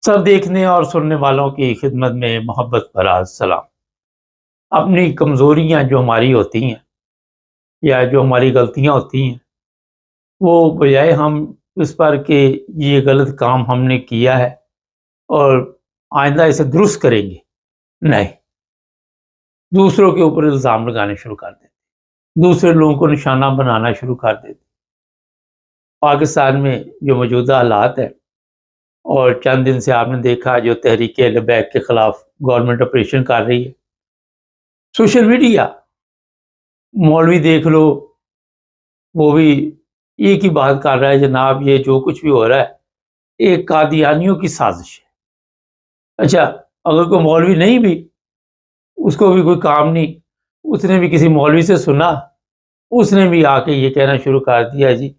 سب دیکھنے اور سننے والوں کی خدمت میں محبت بھرا سلام۔ اپنی کمزوریاں جو ہماری ہوتی ہیں یا جو ہماری غلطیاں ہوتی ہیں، وہ بجائے ہم اس پر کہ یہ غلط کام ہم نے کیا ہے اور آئندہ اسے درست کریں گے، نہیں، دوسروں کے اوپر الزام لگانے شروع کر دیتے، دوسرے لوگوں کو نشانہ بنانا شروع کر دیتے۔ پاکستان میں جو موجودہ حالات ہیں اور چند دن سے آپ نے دیکھا جو تحریک لبیک کے خلاف گورنمنٹ آپریشن کر رہی ہے، سوشل میڈیا، مولوی دیکھ لو، وہ بھی ایک ہی بات کر رہا ہے، جناب یہ جو کچھ بھی ہو رہا ہے ایک قادیانیوں کی سازش ہے۔ اچھا، اگر کوئی مولوی نہیں بھی، اس کو بھی کوئی کام نہیں، اس نے بھی کسی مولوی سے سنا، اس نے بھی آ کے یہ کہنا شروع کر دیا جی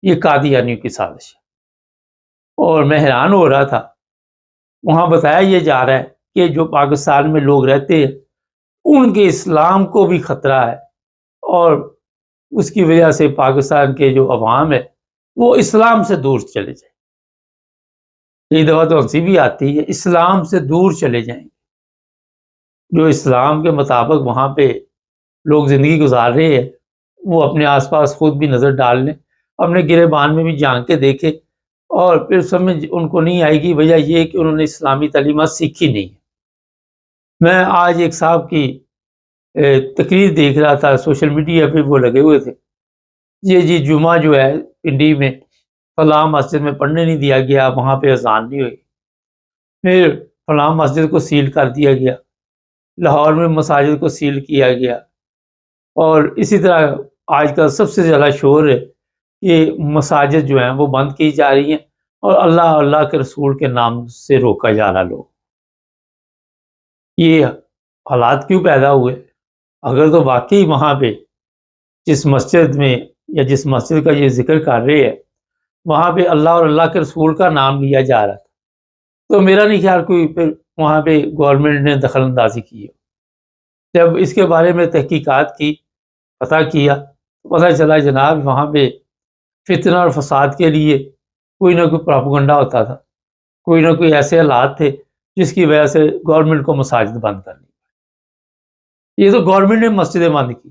یہ قادیانیوں کی سازش ہے۔ اور میں حیران ہو رہا تھا، وہاں بتایا یہ جا رہا ہے کہ جو پاکستان میں لوگ رہتے ہیں ان کے اسلام کو بھی خطرہ ہے، اور اس کی وجہ سے پاکستان کے جو عوام ہے وہ اسلام سے دور چلے جائیں۔ کئی دفعہ تو ہنسی بھی آتی ہے، اسلام سے دور چلے جائیں۔ جو اسلام کے مطابق وہاں پہ لوگ زندگی گزار رہے ہیں، وہ اپنے آس پاس خود بھی نظر ڈال لیں، اپنے گریبان میں بھی جھانک کے دیکھیں، اور پھر سمجھ ان کو نہیں آئے گی وجہ یہ کہ انہوں نے اسلامی تعلیمات سیکھی نہیں۔ میں آج ایک صاحب کی تقریر دیکھ رہا تھا، سوشل میڈیا پہ وہ لگے ہوئے تھے، یہ جی جمعہ جو ہے پنڈی میں فلاں مسجد میں پڑھنے نہیں دیا گیا، وہاں پہ اذان نہیں ہوئی، پھر فلاں مسجد کو سیل کر دیا گیا، لاہور میں مساجد کو سیل کیا گیا، اور اسی طرح آج کل سب سے زیادہ شور ہے کہ مساجد جو ہیں وہ بند کی جا رہی ہیں اور اللہ کے رسول کے نام سے روکا جا رہا لوگ۔ یہ حالات کیوں پیدا ہوئے؟ اگر تو واقعی وہاں پہ جس مسجد میں یا جس مسجد کا یہ ذکر کر رہے ہیں وہاں پہ اللہ اور اللہ کے رسول کا نام لیا جا رہا تھا، تو میرا نہیں خیال کوئی پھر وہاں پہ گورنمنٹ نے دخل اندازی کی ہے۔ جب اس کے بارے میں تحقیقات کی، پتہ کیا، پتہ چلا جناب وہاں پہ فتنہ اور فساد کے لیے کوئی نہ کوئی پراپیگنڈا ہوتا تھا، کوئی نہ کوئی ایسے حالات تھے جس کی وجہ سے گورنمنٹ کو مساجد بند کرنی۔ یہ تو گورنمنٹ نے مسجدیں بند کی،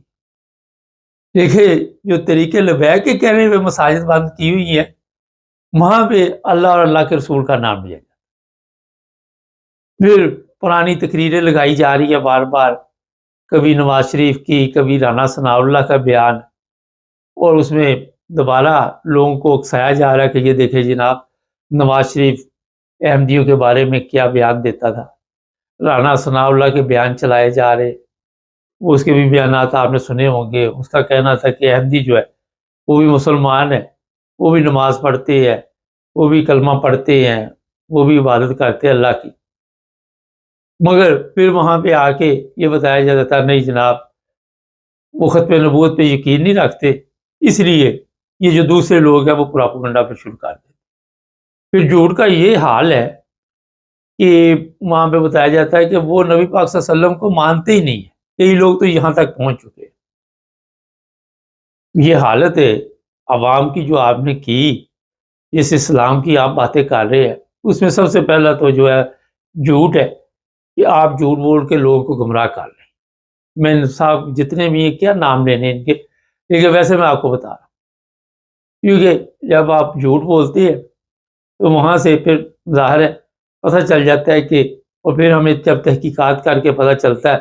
دیکھیں جو طریقے لبیک کے کہنے پہ مساجد بند کی ہوئی ہیں وہاں پہ اللہ اور اللہ کے رسول کا نام لیا جاتا۔ پھر پرانی تقریریں لگائی جا رہی ہے بار بار، کبھی نواز شریف کی، کبھی رانا ثناء اللہ کا بیان، اور اس میں دوبارہ لوگوں کو اکسایا جا رہا ہے کہ یہ دیکھیں جناب نواز شریف احمدیوں کے بارے میں کیا بیان دیتا تھا، رانا ثناء اللہ کے بیان چلائے جا رہے، وہ اس کے بھی بیانات آپ نے سنے ہوں گے۔ اس کا کہنا تھا کہ احمدی جو ہے وہ بھی مسلمان ہے، وہ بھی نماز پڑھتے ہیں، وہ بھی کلمہ پڑھتے ہیں، وہ بھی عبادت کرتے ہیں اللہ کی، مگر پھر وہاں پہ آ کے یہ بتایا جاتا تھا نہیں جناب وہ ختم نبوت پہ یقین نہیں رکھتے، اس لیے یہ جو دوسرے لوگ ہیں وہ پراپیگنڈا پہ شروع کر دیتے۔ پھر جھوٹ کا یہ حال ہے کہ وہاں پہ بتایا جاتا ہے کہ وہ نبی پاک صلی اللہ علیہ وسلم کو مانتے ہی نہیں ہیں، کئی لوگ تو یہاں تک پہنچ چکے ہیں۔ یہ حالت ہے عوام کی جو آپ نے کی، جس اسلام کی آپ باتیں کر رہے ہیں، اس میں سب سے پہلا تو جو ہے جھوٹ ہے کہ آپ جھوٹ بول کے لوگوں کو گمراہ کر لیں۔ میں صاحب جتنے بھی ہیں کیا نام لینے ان کے، لیکن ویسے میں آپ کو بتا رہا ہوں، کیونکہ جب آپ جھوٹ بولتے ہیں تو وہاں سے پھر ظاہر ہے پتہ چل جاتا ہے کہ، اور پھر ہمیں جب تحقیقات کر کے پتہ چلتا ہے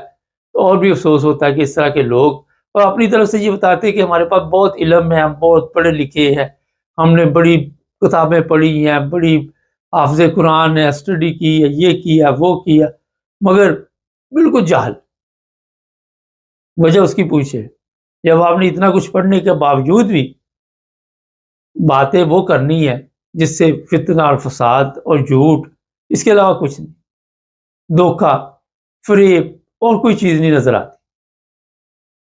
تو اور بھی افسوس ہوتا ہے کہ اس طرح کے لوگ، اور اپنی طرف سے یہ بتاتے ہیں کہ ہمارے پاس بہت علم ہے، ہم بہت پڑھے لکھے ہیں، ہم نے بڑی کتابیں پڑھی ہیں، بڑی حافظ قرآن ہے، اسٹڈی کی ہے، یہ کیا وہ کیا، مگر بالکل جاہل۔ وجہ اس کی پوچھے، جب آپ نے اتنا کچھ پڑھنے کے باوجود بھی باتیں وہ کرنی ہے جس سے فتنہ اور فساد اور جھوٹ، اس کے علاوہ کچھ نہیں، دھوکہ، فریب اور کوئی چیز نہیں نظر آتی۔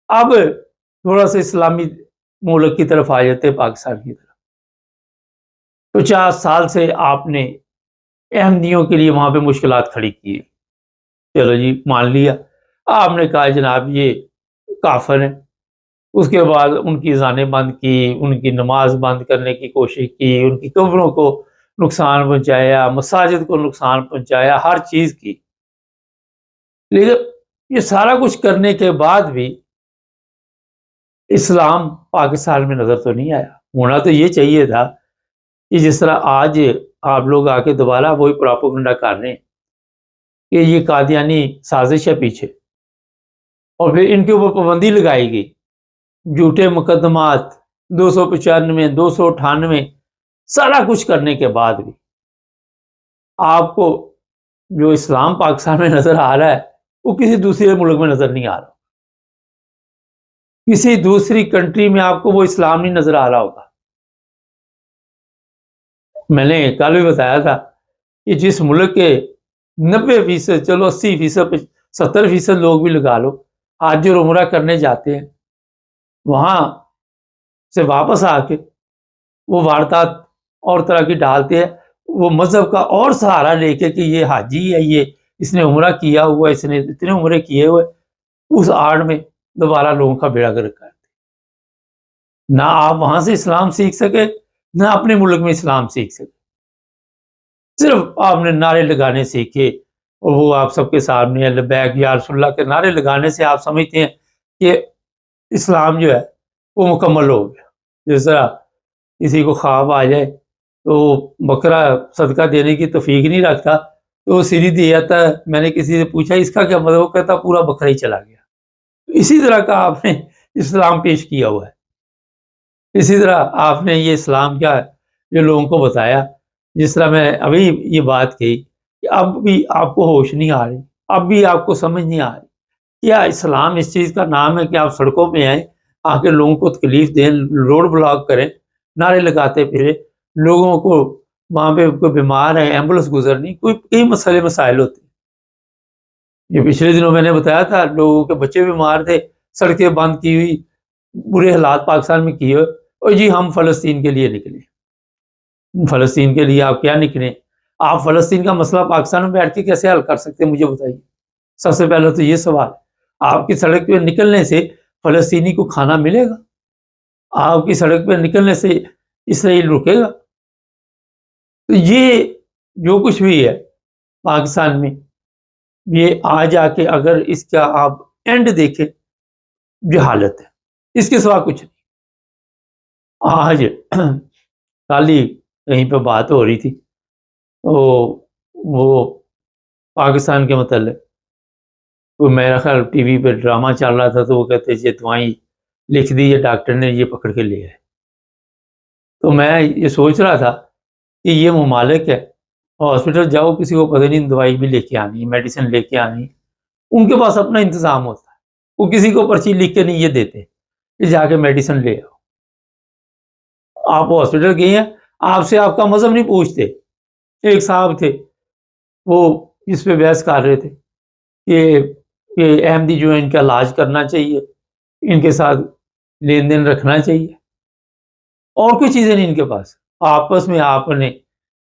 اب تھوڑا سا اسلامی ملک کی طرف آ جاتے، پاکستان کی طرف۔ 50 سال سے آپ نے احمدیوں کے لیے وہاں پہ مشکلات کھڑی کی، چلو جی مان لیا، آپ نے کہا جناب یہ کافر ہیں، اس کے بعد ان کی اذانیں بند کی، ان کی نماز بند کرنے کی کوشش کی، ان کی قبروں کو نقصان پہنچایا، مساجد کو نقصان پہنچایا، ہر چیز کی. لیکن یہ سارا کچھ کرنے کے بعد بھی اسلام پاکستان میں نظر تو نہیں آیا. ہونا تو یہ چاہیے تھا کہ جس طرح آج آپ لوگ آ کے دوبارہ وہی پراپوگنڈا کر رہے ہیں کہ یہ قادیانی سازش ہے پیچھے، اور پھر ان کے اوپر پابندی لگائی گئی، جھوٹے مقدمات 295 298 سارا کچھ کرنے کے بعد بھی آپ کو جو اسلام پاکستان میں نظر آ رہا ہے وہ کسی دوسرے ملک میں نظر نہیں آ رہا. کسی دوسری کنٹری میں آپ کو وہ اسلام نہیں نظر آ رہا ہوگا. میں نے کل بھی بتایا تھا کہ جس ملک کے 90%، چلو 80%، 70% لوگ بھی لگا لو، آج جو عمرہ کرنے جاتے ہیں وہاں سے واپس آ کے وہ واردات اور طرح کی ڈالتے ہیں، وہ مذہب کا اور سہارا لے کے کہ یہ حاجی ہے، یہ اس نے عمرہ کیا ہوا، اس نے اتنے عمرے کیے ہوئے، اس آڑ میں دوبارہ لوگوں کا بیڑا گرک کرتے. نہ آپ وہاں سے اسلام سیکھ سکے، نہ اپنے ملک میں اسلام سیکھ سکے. صرف آپ نے نعرے لگانے سیکھے، اور وہ آپ سب کے سامنے لبیک یا رسول اللہ کے نعرے لگانے سے آپ سمجھتے ہیں کہ اسلام جو ہے وہ مکمل ہو گیا. جس طرح کسی کو خواب آ جائے تو بکرا صدقہ دینے کی توفیق نہیں رکھتا تو وہ سیری دے جاتا ہے. میں نے کسی سے پوچھا اس کا کیا مطلب، وہ کہتا پورا بکرا ہی چلا گیا. اسی طرح کا آپ نے اسلام پیش کیا ہوا ہے. اسی طرح آپ نے یہ اسلام کیا ہے جو لوگوں کو بتایا. جس طرح میں ابھی یہ بات کہی کہ اب بھی آپ کو ہوش نہیں آ رہی، اب بھی آپ کو سمجھ نہیں آ رہی کیا اسلام اس چیز کا نام ہے کہ آپ سڑکوں پہ آئیں، آ کے لوگوں کو تکلیف دیں، روڈ بلاک کریں، نعرے لگاتے پھرے، لوگوں کو وہاں پہ کوئی بیمار ہے ایمبولینس گزرنی، کوئی کئی مسائل ہوتے ہیں. یہ پچھلے دنوں میں نے بتایا تھا لوگوں کے بچے بیمار تھے، سڑکیں بند کی ہوئی، برے حالات پاکستان میں کیے ہوئے، اور جی ہم فلسطین کے لیے نکلے. فلسطین کے لیے آپ کیا نکلے؟ آپ فلسطین کا مسئلہ پاکستان میں بیٹھ کے کیسے حل کر سکتے ہیں مجھے بتائیے. سب سے پہلے تو یہ سوال، آپ کی سڑک پہ نکلنے سے فلسطینی کو کھانا ملے گا؟ آپ کی سڑک پہ نکلنے سے اسرائیل رکے گا؟ تو یہ جو کچھ بھی ہے پاکستان میں، یہ آ جا کے اگر اس کا آپ اینڈ دیکھیں، جہالت ہے، اس کے سوا کچھ نہیں. آج کل ہی کہیں پہ بات ہو رہی تھی تو وہ پاکستان کے متعلق تو میرا خیال ٹی وی پہ ڈرامہ چل رہا تھا، تو وہ کہتے یہ دوائیں لکھ دی، یہ ڈاکٹر نے یہ پکڑ کے لیا ہے. تو میں یہ سوچ رہا تھا کہ یہ ممالک ہے، ہاسپٹل جاؤ کسی کو پتہ نہیں دوائی بھی لے کے آنی ہے، میڈیسن لے کے آنی ہے، ان کے پاس اپنا انتظام ہوتا ہے، وہ کسی کو پرچی لکھ کے نہیں یہ دیتے کہ جا کے میڈیسن لے آؤ. آپ ہاسپٹل گئے ہیں، آپ سے آپ کا مذہب نہیں پوچھتے. ایک صاحب تھے وہ اس پہ بحث کر رہے تھے کہ احمدی جو ہے ان کا علاج کرنا چاہیے، ان کے ساتھ لین دین رکھنا چاہیے، اور کوئی چیزیں نہیں ان کے پاس. آپس میں آپ نے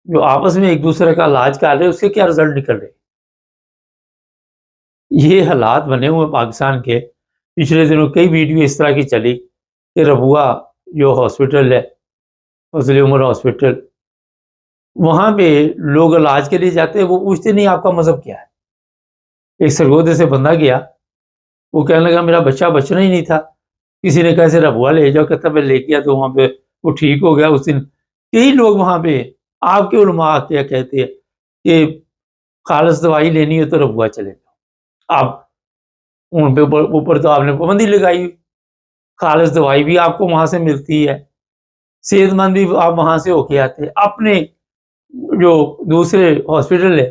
جو آپس میں ایک دوسرے کا علاج کر رہے اس کے کیا رزلٹ نکل رہے. یہ حالات بنے ہوئے پاکستان کے. پچھلے دنوں کئی ویڈیو اس طرح کی چلی کہ ربوہ جو ہاسپٹل ہے، فضل عمر ہاسپٹل، وہاں پہ لوگ علاج کے لیے جاتے ہیں، وہ پوچھتے نہیں آپ کا مذہب کیا ہے. ایک سرگودے سے بندہ گیا، وہ کہنے لگا میرا بچہ بچنا ہی نہیں تھا، کسی نے کہا اسے ربوہ لے جاؤ، کہتا میں لے گیا تو وہاں پہ وہ ٹھیک ہو گیا. اس دن کئی لوگ وہاں پہ آپ کے علماء کیا کہتے ہیں کہ خالص دوائی لینی ہو تو ربوہ چلے جاؤ. آپ ان پہ اوپر تو آپ نے پابندی لگائی ہوئی، خالص دوائی بھی آپ کو وہاں سے ملتی ہے، صحت مند بھی آپ وہاں سے ہو کے آتے ہیں. اپنے جو دوسرے ہاسپٹل ہے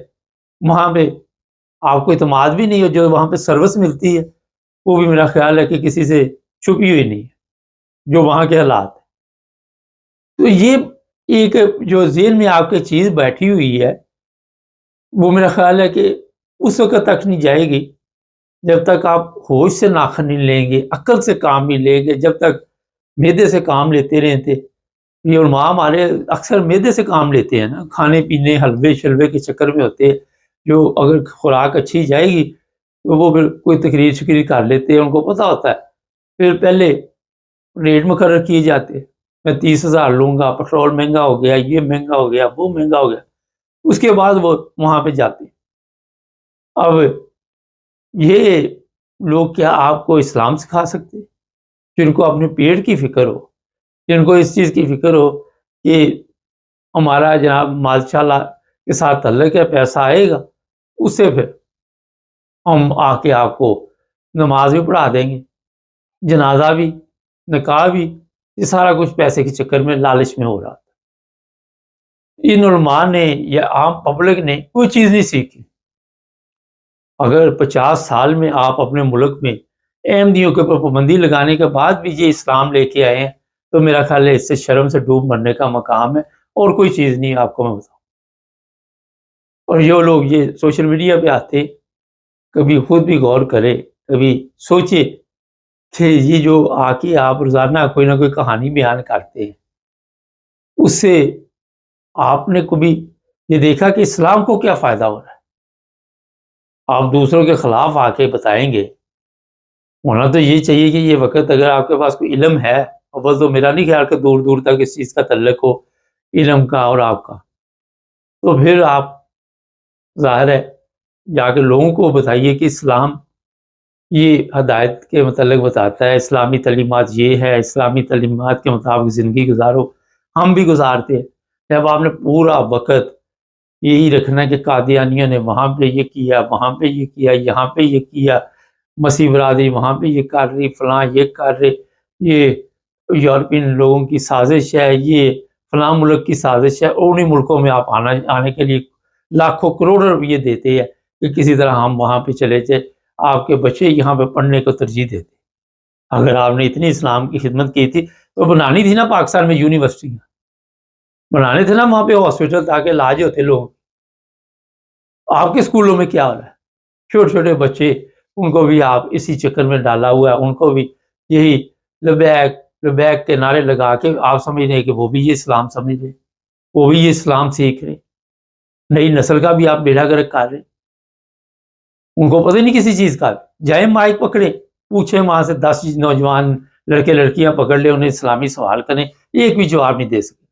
وہاں پہ آپ کو اعتماد بھی نہیں ہے، جو وہاں پہ سروس ملتی ہے وہ بھی میرا خیال ہے کہ کسی سے چھپی ہوئی نہیں ہے، جو وہاں کے حالات. تو یہ ایک جو ذہن میں آپ کی چیز بیٹھی ہوئی ہے وہ میرا خیال ہے کہ اس وقت تک نہیں جائے گی جب تک آپ ہوش سے ناخن نہیں لیں گے، عقل سے کام نہیں لیں گے. جب تک معدے سے کام لیتے رہتے، یہ علماء ہمارے اکثر معدے سے کام لیتے ہیں نا، کھانے پینے حلوے شلوے کے چکر میں ہوتے ہیں. جو اگر خوراک اچھی جائے گی تو وہ پھر کوئی تقریر شکریر کر لیتے ہیں، ان کو پتہ ہوتا ہے، پھر پہلے ریٹ مقرر کیے جاتے. میں 30,000 لوں گا، پیٹرول مہنگا ہو گیا، یہ مہنگا ہو گیا، وہ مہنگا ہو گیا، اس کے بعد وہ وہاں پہ جاتے ہیں۔ اب یہ لوگ کیا آپ کو اسلام سکھا سکتے ہیں؟ جن کو اپنے پیٹ کی فکر ہو، جن کو اس چیز کی فکر ہو کہ ہمارا جناب ماشاء اللہ کے ساتھ تعلق ہے، پیسہ آئے گا، اس سے پھر ہم آ کے آپ کو نماز بھی پڑھا دیں گے، جنازہ بھی، نکاح بھی، یہ سارا کچھ پیسے کے چکر میں، لالچ میں ہو رہا تھا۔ ان علماء نے یا عام پبلک نے کوئی چیز نہیں سیکھی۔ اگر 50 سال میں آپ اپنے ملک میں احمدیوں کے اوپر پابندی لگانے کے بعد بھی یہ اسلام لے کے آئے ہیں تو میرا خیال ہے اس سے شرم سے ڈوب مرنے کا مقام ہے، اور کوئی چیز نہیں آپ کو میں بتاؤں۔ اور جو لوگ یہ سوشل میڈیا پہ آتے، کبھی خود بھی غور کرے، کبھی سوچے کہ یہ جو آ کے آپ روزانہ کوئی نہ کوئی کہانی بیان کرتے ہیں، اس سے آپ نے کبھی یہ دیکھا کہ اسلام کو کیا فائدہ ہو رہا ہے؟ آپ دوسروں کے خلاف آ کے بتائیں گے۔ ہونا تو یہ چاہیے کہ یہ وقت اگر آپ کے پاس کوئی علم ہے، اول تو میرا نہیں خیال کہ دور دور تک اس چیز کا تعلق ہو علم کا اور آپ کا، تو پھر آپ ظاہر ہے جا کے لوگوں کو بتائیے کہ اسلام یہ ہدایت کے متعلق بتاتا ہے، اسلامی تعلیمات یہ ہے، اسلامی تعلیمات کے مطابق زندگی گزارو۔ ہم بھی گزارتے ہیں۔ جب آپ نے پورا وقت یہی رکھنا ہے کہ قادیانیوں نے وہاں پہ یہ کیا، وہاں پہ یہ کیا، یہاں پہ یہ کیا، مسیح برادری وہاں پہ یہ کر رہی، فلاں یہ کر رہے، یہ یورپین لوگوں کی سازش ہے، یہ فلاں ملک کی سازش ہے، اور انہیں ملکوں میں آپ آنے کے لیے لاکھوں کروڑوں روپئے دیتے ہیں کہ کسی طرح ہم وہاں پہ چلے جائیں، آپ کے بچے یہاں پہ پڑھنے کو ترجیح دیتے۔ اگر آپ نے اتنی اسلام کی خدمت کی تھی تو بنانی تھی نا پاکستان میں یونیورسٹیاں، بنانے تھے نا وہاں پہ ہاسپٹل تاکہ علاج ہوتے لوگ۔ آپ کے اسکولوں میں کیا ہو رہا ہے؟ چھوٹے چھوٹے بچے، ان کو بھی آپ اسی چکر میں ڈالا ہوا ہے، ان کو بھی یہی لبیک لبیک کے نعرے لگا کے آپ سمجھ رہے ہیں کہ وہ بھی یہ اسلام سمجھ رہے، وہ بھی یہ اسلام سیکھ رہے، نئی نسل کا بھی آپ بیڑا گرک کر رہے۔ ان کو پتہ نہیں کسی چیز کا۔ جائیں مائک پکڑے، پوچھیں وہاں سے 10 نوجوان لڑکے لڑکیاں پکڑ لے، انہیں اسلامی سوال کریں، ایک بھی جواب نہیں دے سکے۔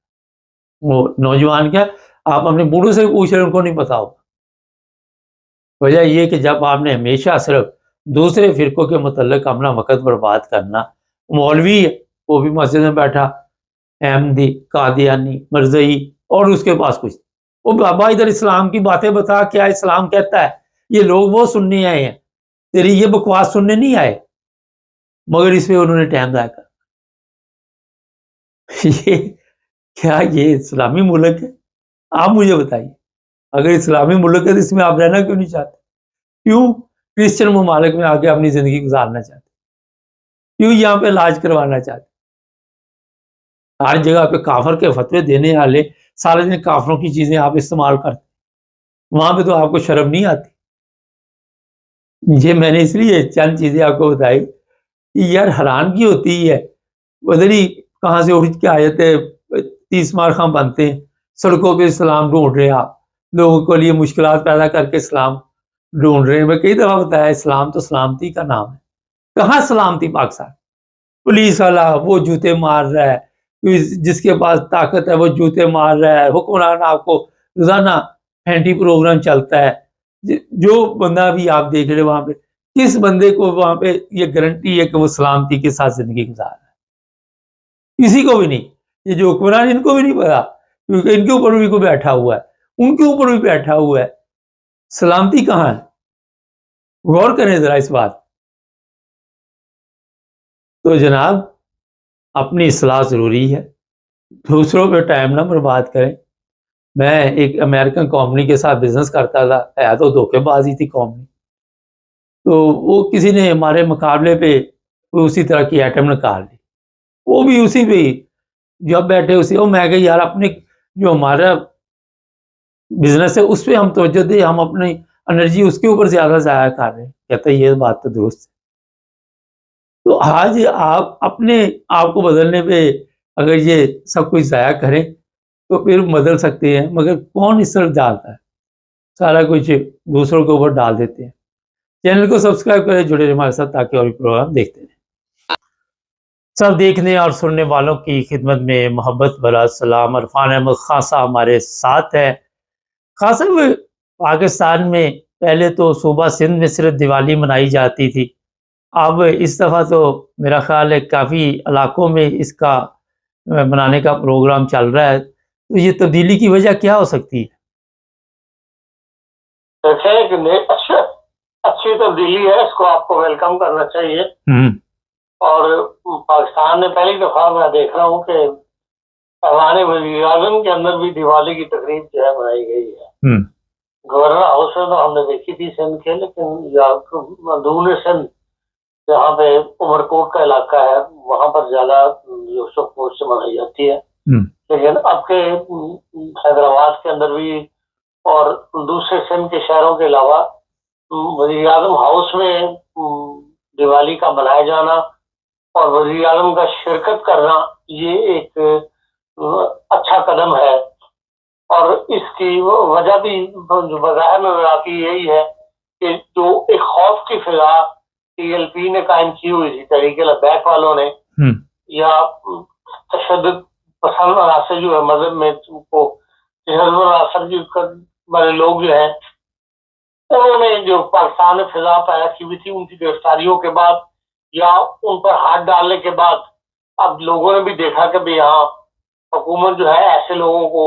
وہ نوجوان کیا، آپ اپنے بوڑھوں سے پوچھ رہے، ان کو نہیں پتا ہوگا۔ وجہ یہ کہ جب آپ نے ہمیشہ صرف دوسرے فرقوں کے متعلق اپنا وقت برباد کرنا، مولوی ہے وہ بھی مسجد میں بیٹھا، احمدی، قادیانی، مرزئی، اور اس کے پاس کچھ، وہ بابا ادھر اسلام کی باتیں بتا، کیا اسلام کہتا ہے۔ یہ لوگ وہ سننے آئے ہیں، تیری یہ بکواس سننے نہیں آئے، مگر اس پہ انہوں نے ٹائم ضائع کر۔ یہ کیا یہ اسلامی ملک ہے؟ آپ مجھے بتائیے، اگر اسلامی ملک ہے تو اس میں آپ رہنا کیوں نہیں چاہتے؟ کیوں کرسچن ممالک میں آ کے اپنی زندگی گزارنا چاہتے؟ کیوں یہاں پہ علاج کروانا چاہتے؟ ہر جگہ پہ کافر کے فتوے دینے والے، سارے دن کافروں کی چیزیں آپ استعمال کرتے، وہاں پہ تو آپ کو شرم نہیں آتی؟ یہ میں نے اس لیے چند چیزیں آپ کو بتائی کہ یار حیرانگی ہوتی ہے، پتہ نہیں کہاں سے اٹھ کے آئے تھے 30 مار خاں بنتے ہیں، سڑکوں پہ اسلام ڈھونڈ رہے ہیں، آپ لوگوں کو لیے مشکلات پیدا کر کے اسلام ڈھونڈ رہے ہیں۔ میں کئی دفعہ بتایا اسلام تو سلامتی کا نام ہے، کہاں سلامتی پاکستان؟ پولیس والا وہ جوتے مار رہا ہے، جس کے پاس طاقت ہے وہ جوتے مار رہا ہے، حکمران آپ کو روزانہ اینٹی پروگرام چلتا ہے۔ جو بندہ بھی آپ دیکھ رہے وہاں پہ، کس بندے کو وہاں پہ یہ گارنٹی ہے کہ وہ سلامتی کے ساتھ زندگی گزار رہا ہے؟ کسی کو بھی نہیں۔ یہ جو حکمران ان کو بھی نہیں پتا، کیونکہ ان کے اوپر بھی کوئی بیٹھا ہوا ہے، ان کے اوپر بھی بیٹھا ہوا ہے۔ سلامتی کہاں ہے؟ غور کریں ذرا اس بات۔ تو جناب اپنی اصلاح ضروری ہے، دوسروں پہ ٹائم نہ برباد کریں۔ میں ایک امریکن کمپنی کے ساتھ بزنس کرتا تھا، ہے تو دھوکے بازی تھی کمپنی، تو وہ کسی نے ہمارے مقابلے پہ اسی طرح کی آئٹم نکال لی، وہ بھی اسی پہ ہی جب بیٹھے اسی، اور میں کہ یار اپنے جو ہمارا بزنس ہے اس پہ ہم توجہ دیں، ہم اپنی انرجی اس کے اوپر زیادہ ضائع کر رہے ہیں۔ کہتا ہے یہ بات تو درست ہے۔ تو آج آپ اپنے آپ کو بدلنے پہ اگر یہ سب کچھ ضائع کریں تو پھر بدل سکتے ہیں، مگر کون اس طرف ڈالتا ہے؟ سارا کچھ دوسروں کے اوپر ڈال دیتے ہیں۔ چینل کو سبسکرائب کریں، جڑے رہیں ہمارے ساتھ تاکہ اور بھی پروگرام دیکھتے رہیں۔ سب دیکھنے اور سننے والوں کی خدمت میں محبت بھرا سلام۔ عرفان احمد خان صاحب ہمارے ساتھ ہے۔ خان صاحب، پاکستان میں پہلے تو صوبہ سندھ میں صرف دیوالی منائی جاتی تھی، اب اس دفعہ تو میرا خیال ہے کافی علاقوں میں اس کا منانے کا پروگرام چل رہا ہے، تو یہ تبدیلی کی وجہ کیا ہو سکتی ہے؟ اچھی تبدیلی ہے، اس کو آپ کو ویلکم کرنا چاہیے۔ اور پاکستان میں پہلی دفعہ میں دیکھ رہا ہوں کہ ایوان وزیر اعظم کے اندر بھی دیوالی کی تقریب جو ہے منائی گئی ہے۔ گورنر ہاؤس میں تو ہم نے دیکھی تھی سندھ کے، لیکن اندرون سندھ جہاں پہ عمر کوٹ کا علاقہ ہے وہاں پر زیادہ یوسف کوٹ سے منائی جاتی ہے، لیکن اب کے حیدرآباد کے اندر بھی اور دوسرے سندھ کے شہروں کے علاوہ وزیر اعظم ہاؤس میں دیوالی کا منایا جانا اور وزیر اعظم کا شرکت کرنا یہ ایک اچھا قدم ہے۔ اور اس کی وجہ بھی بظاہر نظر آتی یہی ہے کہ جو ایک خوف کی فضا ٹی ایل پی نے قائم کی ہوئی تھی، تحریک لبیک والوں نے، یا تشدد پسند عناصر جو ہے مذہب میں کو تشدد عناصر والے لوگ جو ہیں انہوں نے جو پاکستان میں فضا پیدا کی ہوئی تھی ان کی گرفتاریوں کے بعد یا ان پر ہاتھ ڈالنے کے بعد اب لوگوں نے بھی دیکھا کہ بھی یہاں حکومت جو ہے ایسے لوگوں کو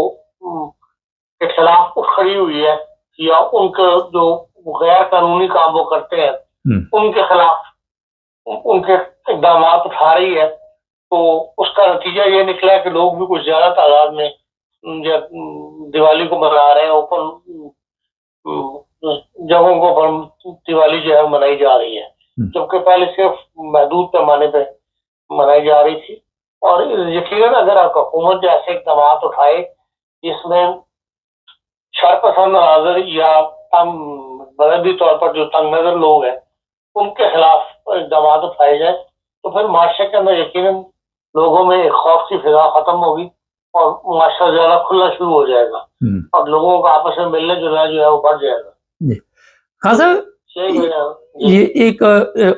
کے خلاف اٹھ کھڑی ہوئی ہے یا ان کے جو غیر قانونی کام وہ کرتے ہیں ان کے خلاف ان کے اقدامات اٹھا رہی ہے۔ تو اس کا نتیجہ یہ نکلا کہ لوگ بھی کچھ زیادہ تعداد میں دیوالی کو منا رہے ہیں، اوپن جگہوں کو پر دیوالی جو ہے منائی جا رہی ہے، جبکہ پہلے صرف محدود پیمانے پہ منائی جا رہی تھی۔ اور یقیناً اگر آپ حکومت ایسے اقدامات اٹھائے جس میں شرپسند ناظر یا مذہبی طور پر جو تنگ نظر لوگ ہیں ان کے خلاف اقدامات اٹھائے جائیں تو پھر معاشرے کے اندر یقیناً لوگوں میں ایک خوف کی فضا ختم ہوگی اور معاشرہ زیادہ کھلنا شروع ہو جائے گا اور لوگوں کا آپس میں ملنے جلنا جو ہے وہ بڑھ جائے گا۔ خان صاحب، یہ ایک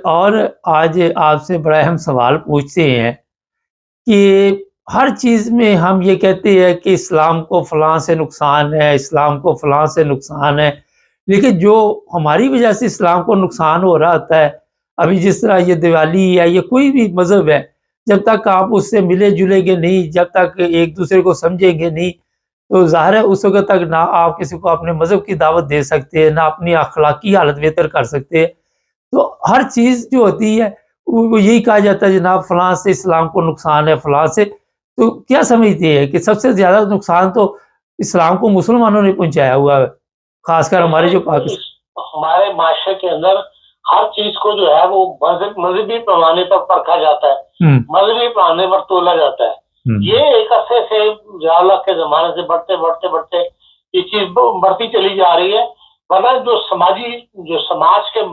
اور آج آپ سے بڑا اہم سوال پوچھتے ہیں کہ ہر چیز میں ہم یہ کہتے ہیں کہ اسلام کو فلاں سے نقصان ہے، اسلام کو فلاں سے نقصان ہے، لیکن جو ہماری وجہ سے اسلام کو نقصان ہو رہا ہوتا ہے، ابھی جس طرح یہ دیوالی ہے یا کوئی بھی مذہب ہے، جب تک آپ اس سے ملے جلیں گے نہیں، جب تک ایک دوسرے کو سمجھیں گے نہیں، تو ظاہر ہے اس وقت تک نہ آپ کسی کو اپنے مذہب کی دعوت دے سکتے ہیں، نہ اپنی اخلاقی حالت بہتر کر سکتے ہیں۔ تو ہر چیز جو ہوتی ہے وہ یہی کہا جاتا ہے جناب فلاں سے اسلام کو نقصان ہے، فلاں سے، تو کیا سمجھتے ہیں کہ سب سے زیادہ نقصان تو اسلام کو مسلمانوں نے پہنچایا ہوا ہے، خاص کر ہمارے جو ہمارے معاشرے کے اندر ہر چیز کو جو ہے وہ مذہبی پیمانے پر پرکھا جاتا ہے، مذہبی پیمانے پر تولا جاتا ہے۔ یہ ایک عرصے سے جہالت کے زمانے سے بڑھتے یہ چیز بڑھتی چلی جا رہی ہے، ورنہ جو سماج کے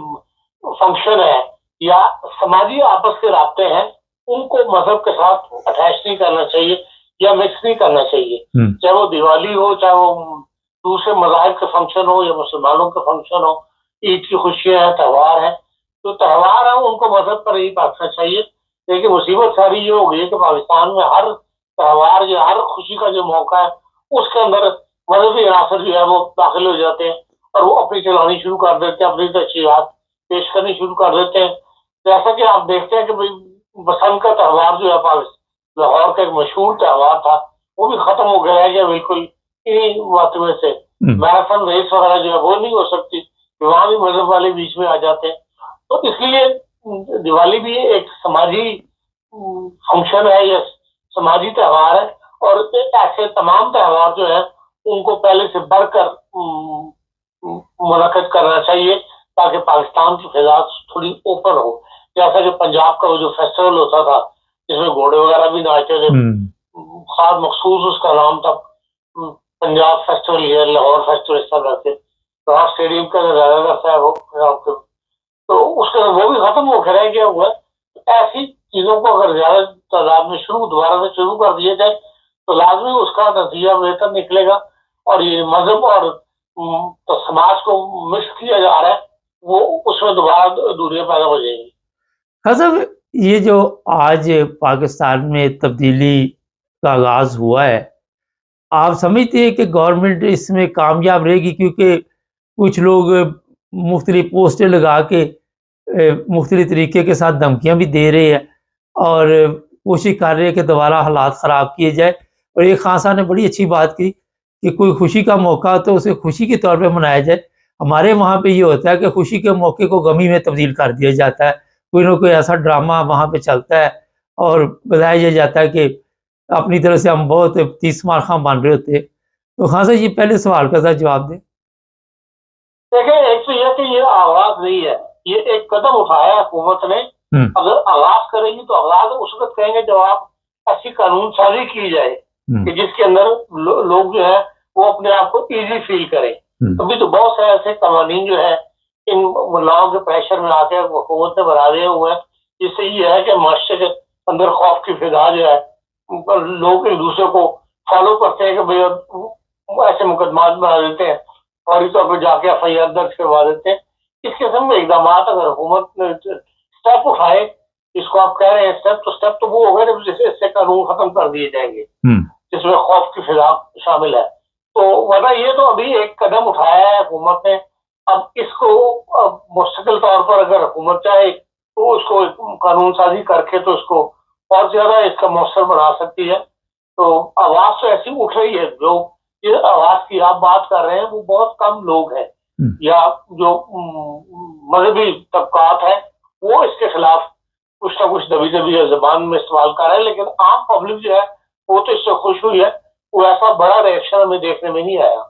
فنکشن ہے یا سماجی آپس کے رابطے ہیں ان کو مذہب کے ساتھ اٹیچ نہیں کرنا چاہیے یا مکس نہیں کرنا چاہیے، چاہے وہ دیوالی ہو، چاہے وہ دوسرے مذاہب کے فنکشن ہو یا مسلمانوں کے فنکشن ہو، عید کی خوشیاں ہیں، تہوار ہیں، تو تہوار ہیں ان کو مذہب پر ہی بانٹنا چاہیے۔ لیکن مصیبت ساری یہ ہو گئی ہے کہ پاکستان میں ہر تہوار یا ہر خوشی کا جو موقع ہے اس کے اندر مذہبی عناصر جو ہے وہ داخل ہو جاتے ہیں اور وہ اپنی چلانی شروع کر دیتے ہیں، اپنی تشریحات پیش کرنی شروع کر دیتے ہیں۔ جیسا کہ آپ دیکھتے ہیں کہ بسنت کا تہوار جو ہے لاہور کا ایک مشہور تہوار تھا وہ بھی ختم ہو گیا ہے بالکل انہیں واقعے سے۔ میراتھن ریس وغیرہ جو ہے وہ نہیں ہو سکتی، وہاں بھی مذہب والے بیچ میں آ جاتے ہیں۔ تو اس لیے دیوالی بھی ایک سماجی فنکشن ہے یا سماجی تہوار ہے، اور ایسے تمام تہوار جو ہیں ان کو پہلے سے بڑھ کر منعقد کرنا چاہیے تاکہ پاکستان کی فضا تھوڑی اوپن ہو۔ جیسا کہ پنجاب کا وہ جو فیسٹیول ہوتا تھا جس میں گھوڑے وغیرہ بھی ناچتے تھے، خاص مخصوص اس کا نام تھا پنجاب فیسٹیول یا لاہور فیسٹیول، اس طرح سے لاہور اسٹیڈیم کا زیادہ کرتا ہے وہ، تو اس کا وہ بھی ختم ہو کے رہ گیا ہوا ہے۔ ایسی چیزوں کو اگر زیادہ تعداد میں دوبارہ سے شروع کر دیا جائے تو لازمی اس کا نتیجہ بہتر نکلے گا، اور یہ مذہب اور سماج کو مکس کیا جا رہا ہے وہ اس میں دوبارہ دوریاں پیدا ہو جائیں گی۔ حضرت یہ جو آج پاکستان میں تبدیلی کا آغاز ہوا ہے، آپ سمجھتے ہیں کہ گورنمنٹ اس میں کامیاب رہے گی؟ کیونکہ کچھ لوگ مختلف پوسٹیں لگا کے مختلف طریقے کے ساتھ دھمکیاں بھی دے رہے ہیں اور کوشش کر رہے ہیں کہ دوبارہ حالات خراب کیے جائے. اور ایک خان صاحب نے بڑی اچھی بات کی کہ کوئی خوشی کا موقع تو اسے خوشی کے طور پہ منایا جائے. ہمارے وہاں پہ یہ ہوتا ہے کہ خوشی کے موقع کو غمی میں تبدیل کر دیا جاتا ہے. کوئی نہ کوئی ایسا ڈرامہ وہاں پہ چلتا ہے اور بتایا یہ جاتا ہے کہ اپنی طرف سے ہم بہت 30 مار خاں بن رہے ہوتے ہیں. تو خان صاحب یہ پہلے سوال کا ذرا جواب دیں. دیکھیں، ایک تو یہ کہ یہ آغاز نہیں ہے، یہ ایک قدم اٹھایا حکومت نے. اگر آغاز کرے گی تو آغاز اس وقت کہیں گے جب آپ ایسی قانون سازی کی جائے کہ جس کے اندر لوگ جو ہے وہ اپنے آپ کو ایزی فیل کریں. ابھی تو بہت سے ایسے قوانین جو ہے ان ملاؤں کے پریشر میں آ کے حکومت نے بنا دیے ہوئے ہیں، جس سے یہ ہے کہ معاشرے کے اندر خوف کی فضا جو ہے، لوگ ایک دوسرے کو فالو کرتے ہیں کہ بھئی ایسے مقدمات بنا دیتے ہیں، فوری طور پہ جا کے ایف آئی آر درج کروا دیتے ہیں. اس قسم کے اقدامات اگر حکومت نے اسٹیپ اٹھائے، اس کو آپ کہہ رہے ہیں اسٹیپ، تو اسٹیپ تو وہ ہوگا جب اس سے قانون ختم کر دیے جائیں گے جس میں خوف کی فضا شامل ہے. تو ورنہ یہ تو ابھی ایک قدم اٹھایا ہے حکومت نے. اب اس کو مستقل طور پر اگر حکومت چاہے تو اس کو قانون سازی کر کے تو اس کو اور زیادہ اس کا مؤثر بنا سکتی ہے. تو آواز تو ایسی اٹھ رہی ہے. جو یہ آواز کی آپ بات کر رہے ہیں وہ بہت کم لوگ ہیں یا جو مذہبی طبقات ہیں وہ اس کے خلاف کچھ نہ کچھ دبی دبی زبان میں استعمال کر رہے ہیں، لیکن عام پبلک جو ہے وہ تو اس سے خوش ہوئی ہے. وہ ایسا بڑا ریئیکشن ہمیں دیکھنے میں نہیں آیا.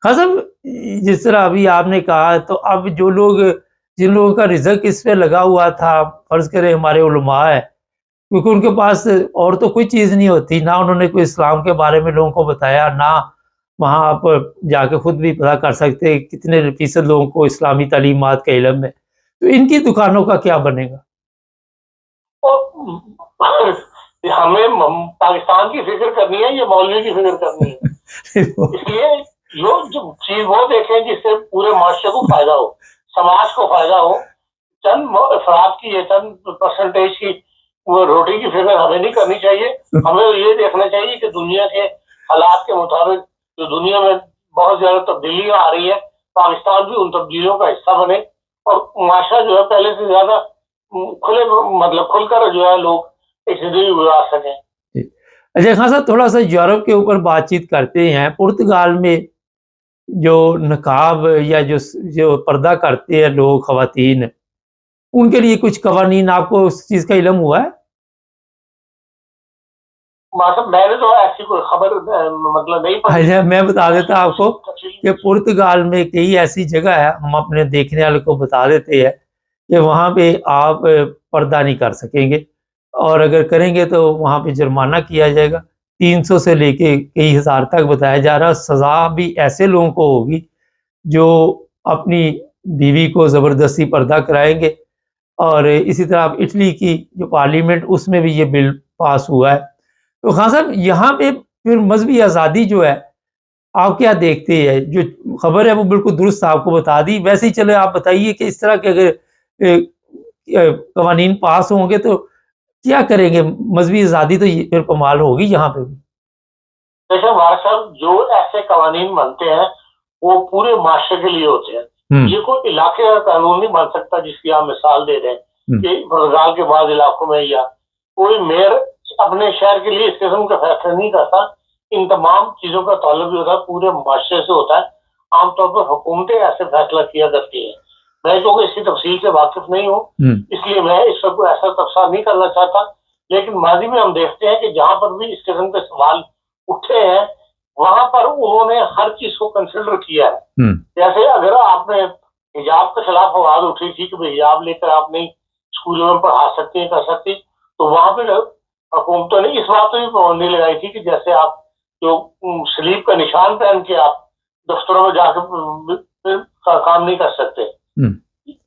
حسن، جس طرح ابھی آپ نے کہا، تو اب جو لوگ جن لوگوں کا رزق اس پہ لگا ہوا تھا، فرض کریں ہمارے علماء ہے، کیونکہ ان کے پاس اور تو کوئی چیز نہیں ہوتی، نہ انہوں نے کوئی اسلام کے بارے میں لوگوں کو بتایا، نہ وہاں آپ جا کے خود بھی پتہ کر سکتے کتنے فیصد لوگوں کو اسلامی تعلیمات کا علم ہے. تو ان کی دکانوں کا کیا بنے گا؟ ہمیں پاکستان کی فکر کرنی ہے، یہ مولوی کی فکر کرنی ہے. اس لیے جو چیز وہ دیکھیں جس سے پورے معاشرے کو فائدہ ہو، سماج کو فائدہ ہو. چند افراد کی، چند پرسنٹیج کی وہ روٹی کی فکر ہمیں نہیں کرنی چاہیے. ہمیں یہ دیکھنا چاہیے کہ دنیا کے حالات کے مطابق جو دنیا میں بہت زیادہ تبدیلیاں آ رہی ہیں، پاکستان بھی ان تبدیلیوں کا حصہ بنے اور معاشرہ جو ہے پہلے سے زیادہ کھل کر جو ہے لوگ ایک زندگی گزار سکیں. اچھا خان صاحب، تھوڑا سا یورپ کے اوپر بات چیت کرتے ہیں. پرتگال میں جو نقاب یا جو پردہ کرتے ہیں لوگ، خواتین، ان کے لیے کچھ قوانین آپ کو اس چیز کا علم ہوا ہے؟ میں نے تو ایسی کوئی خبر نہیں پڑھی. میں بتا دیتا آپ کو کہ پرتگال میں کئی ایسی جگہ ہے، ہم اپنے دیکھنے والے کو بتا دیتے ہیں کہ وہاں پہ آپ پردہ نہیں کر سکیں گے، اور اگر کریں گے تو وہاں پہ جرمانہ کیا جائے گا. 300 سے لے کے کئی ہزار تک بتایا جا رہا. سزا بھی ایسے لوگوں کو ہوگی جو اپنی بیوی کو زبردستی پردہ کرائیں گے. اور اسی طرح اٹلی کی جو پارلیمنٹ، اس میں بھی یہ بل پاس ہوا ہے. تو خان صاحب، یہاں پہ پھر مذہبی آزادی جو ہے آپ کیا دیکھتے ہیں؟ جو خبر ہے وہ بالکل درست آپ کو بتا دی. ویسے ہی چلے آپ بتائیے کہ اس طرح کے اگر قوانین پاس ہوں گے تو کیا کریں گے؟ مذہبی آزادی تو پھر پامال ہوگی یہاں پہ بھی. دیکھیں وارث صاحب، جو ایسے قوانین بنتے ہیں وہ پورے معاشرے کے لیے ہوتے ہیں. یہ کوئی علاقے کا قانون نہیں بن سکتا جس کی آپ مثال دے رہے ہیں کہ پرتگال کے بعض علاقوں میں یا کوئی میئر اپنے شہر کے لیے اس قسم کا فیصلہ نہیں کرتا. ان تمام چیزوں کا تعلق بھی ہوتا ہے پورے معاشرے سے ہوتا ہے. عام طور پر حکومتیں ایسے فیصلہ کیا کرتی ہیں. میں جو اس کی تفصیل سے واقف نہیں ہوں، اس لیے میں اس پر کوئی ایسا تبصرہ نہیں کرنا چاہتا. لیکن ماضی میں ہم دیکھتے ہیں کہ جہاں پر بھی اس قسم کے سوال اٹھے ہیں وہاں پر انہوں نے ہر چیز کو کنسیڈر کیا ہے. جیسے اگر آپ نے حجاب کے خلاف آواز اٹھی تھی کہ حجاب لے کر آپ نہیں اسکولوں میں پڑھا سکتے ہیں، کر سکتے، تو وہاں پہ حکومتوں نے اس بات پہ بھی پابندی لگائی تھی کہ جیسے آپ جو سلیپ کا نشان پہن کے آپ دفتروں میں جا کے کام نہیں کر سکتے.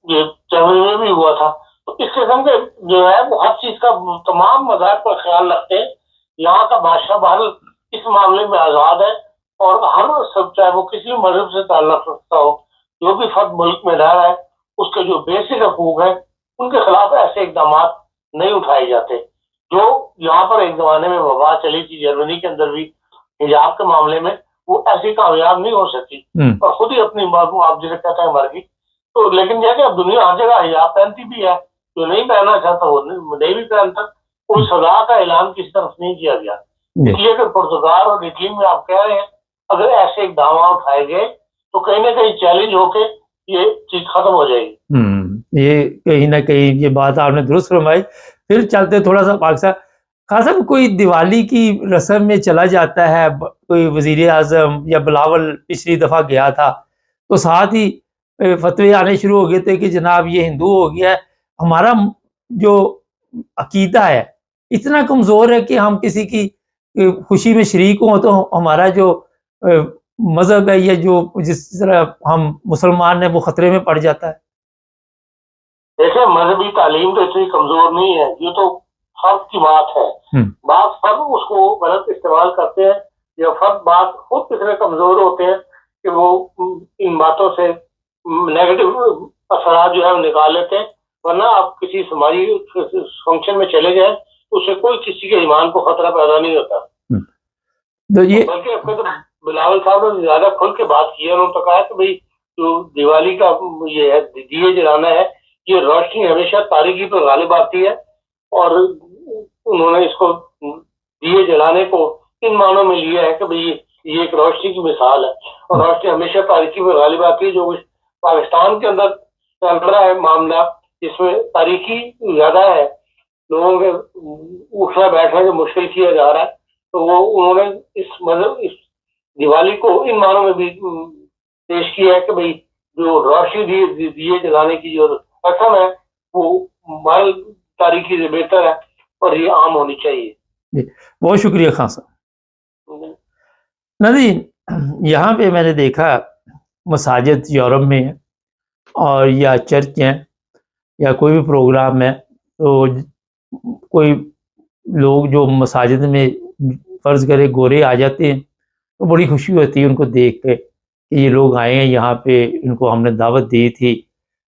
یہ جرمنی میں بھی ہوا تھا. تو اس قسم کے جو ہے وہ ہر چیز کا تمام مذاہب کا خیال رکھتے ہیں. یہاں کا معاشرہ بہرحال اس معاملے میں آزاد ہے اور ہر سب، چاہے وہ کسی مذہب سے تعلق رکھتا ہو، جو بھی فرد ملک میں رہ رہا ہے، اس کے جو بیسک حقوق ہیں ان کے خلاف ایسے اقدامات نہیں اٹھائے جاتے. جو یہاں پر ایک زمانے میں وبا چلی تھی جرمنی کے اندر بھی حجاب کے معاملے میں، وہ ایسی کامیاب نہیں ہو سکی اور خود ہی اپنی آپ جسے کہتے ہیں مر گئی. تو لیکن یہ کہ اب دنیا ہر جگہ حجاب پہنتی بھی ہے، جو نہیں پہننا چاہتا وہ نہیں بھی پہنتا. کوئی سزا کا اعلان کسی طرف نہیں کیا گیا. اس لیے کہ پرتگال اور اٹلی میں آپ کہہ رہے ہیں اگر ایسے اقدامات اٹھائے گئے تو کہیں نہ کہیں چیلنج ہو کے یہ چیز ختم ہو جائے گی. یہ کہیں نہ کہیں یہ بات آپ نے درست فرمائی. پھر چلتے تھوڑا سا پاکستان. خان صاحب کوئی دیوالی کی رسم میں چلا جاتا ہے، کوئی وزیر اعظم یا بلاول پچھلی دفعہ گیا تھا تو ساتھ ہی فتوے آنے شروع ہو گئے تھے کہ جناب یہ ہندو ہو گیا ہے. ہمارا جو عقیدہ ہے اتنا کمزور ہے کہ ہم کسی کی خوشی میں شریک ہوں تو ہمارا جو مذہب ہے یا جو جس طرح ہم مسلمان ہیں وہ خطرے میں پڑ جاتا ہے. دیکھیں مذہبی تعلیم تو اتنی کمزور نہیں ہے، یہ تو فرد کی بات ہے. بعض فرد اس کو غلط استعمال کرتے ہیں یا فرد بعض خود کتنے کمزور ہوتے ہیں کہ وہ ان باتوں سے نیگیٹو اثرات جو ہے وہ نکال لیتے ہیں. ورنہ آپ کسی سماجی فنکشن میں چلے جائیں اس سے کوئی کسی کے ایمان کو خطرہ پیدا نہیں ہوتا. بلکہ بلاول صاحب نے زیادہ کھل کے بات کی ہے. انہوں نے تو کہا کہ بھائی جو دیوالی کا یہ ہے دیے جلانا ہے یہ روشنی ہمیشہ تاریکی پر غالب آتی ہے، اور انہوں نے اس کو دیے جلانے کو ان معنوں میں لیا ہے کہ بھئی یہ ایک روشنی کی مثال ہے اور روشنی ہمیشہ تاریکی پر غالب آتی ہے. جو پاکستان کے اندر چل رہا ہے معاملہ جس میں تاریکی زیادہ ہے، لوگوں کے اٹھنا بیٹھنا جو مشکل کیا جا رہا ہے، تو وہ انہوں نے اس دیوالی کو ان معنوں میں بھی پیش کیا ہے کہ بھئی جو روشنی دیے جلانے کی جو رسم ہے وہ مال تاریخی سے بہتر ہے اور یہ عام ہونی چاہیے. بہت شکریہ خان صاحب. ناظرین یہاں پہ میں نے دیکھا مساجد یورپ میں ہے اور یا چرچ ہیں یا کوئی بھی پروگرام ہے تو کوئی لوگ جو مساجد میں فرض کرے گورے آ جاتے ہیں تو بڑی خوشی ہوتی ہے ان کو دیکھ کے کہ یہ لوگ آئے ہیں یہاں پہ، ان کو ہم نے دعوت دی تھی،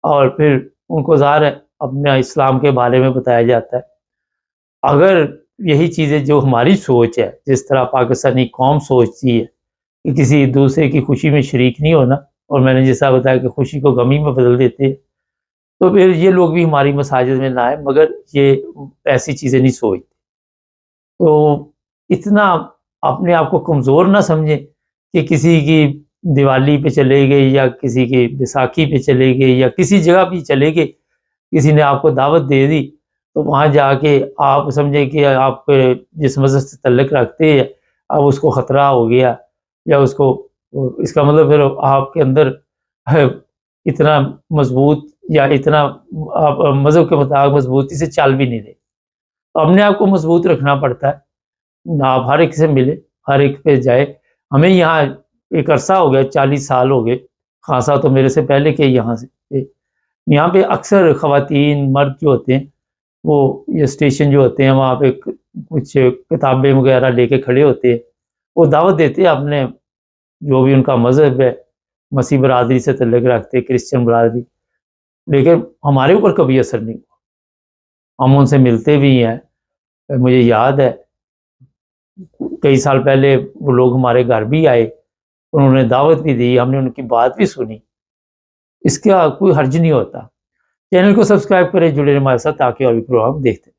اور پھر ان کو ظاہر ہے اپنے اسلام کے بارے میں بتایا جاتا ہے. اگر یہی چیزیں جو ہماری سوچ ہے، جس طرح پاکستانی قوم سوچتی ہے کہ کسی دوسرے کی خوشی میں شریک نہیں ہونا، اور میں نے جیسا بتایا کہ خوشی کو غمی میں بدل دیتے ہیں، تو پھر یہ لوگ بھی ہماری مساجد میں نہ آئے. مگر یہ ایسی چیزیں نہیں سوچتے. تو اتنا اپنے آپ کو کمزور نہ سمجھیں کہ کسی کی دیوالی پہ چلے گئے یا کسی کی بیساکھی پہ چلے گئے یا کسی جگہ پہ چلے گئے، کسی نے آپ کو دعوت دے دی تو وہاں جا کے آپ سمجھیں کہ آپ جس مذہب سے تعلق رکھتے ہیں اب اس کو خطرہ ہو گیا، یا اس کو اس کا مطلب پھر آپ کے اندر اتنا مضبوط یا اتنا آپ مذہب کے مطابق مضبوطی سے چل بھی نہیں رہے. تو اپنے آپ کو مضبوط رکھنا پڑتا ہے. آپ ہر ایک سے ملے، ہر ایک پہ جائے. ہمیں یہاں ایک عرصہ ہو گیا، 40 سال ہو گئے. خاصا تو میرے سے پہلے کے یہاں سے یہاں پہ اکثر خواتین مرد جو ہوتے ہیں وہ یہ اسٹیشن جو ہوتے ہیں وہاں پہ کچھ کتابیں وغیرہ لے کے کھڑے ہوتے ہیں، وہ دعوت دیتے ہیں اپنے جو بھی ان کا مذہب ہے، مسیح برادری سے تعلق رکھتے، کرسچن برادری. لیکن ہمارے اوپر کبھی اثر نہیں ہوا. ہم ان سے ملتے بھی ہیں. مجھے یاد ہے کئی سال پہلے وہ لوگ ہمارے گھر بھی آئے، انہوں نے دعوت بھی دی، ہم نے ان کی بات بھی سنی. اس کا کوئی حرج نہیں ہوتا. چینل کو سبسکرائب کریں، جڑے رہیں ہمارے ساتھ تاکہ اور بھی پروگرام دیکھتے رہیں.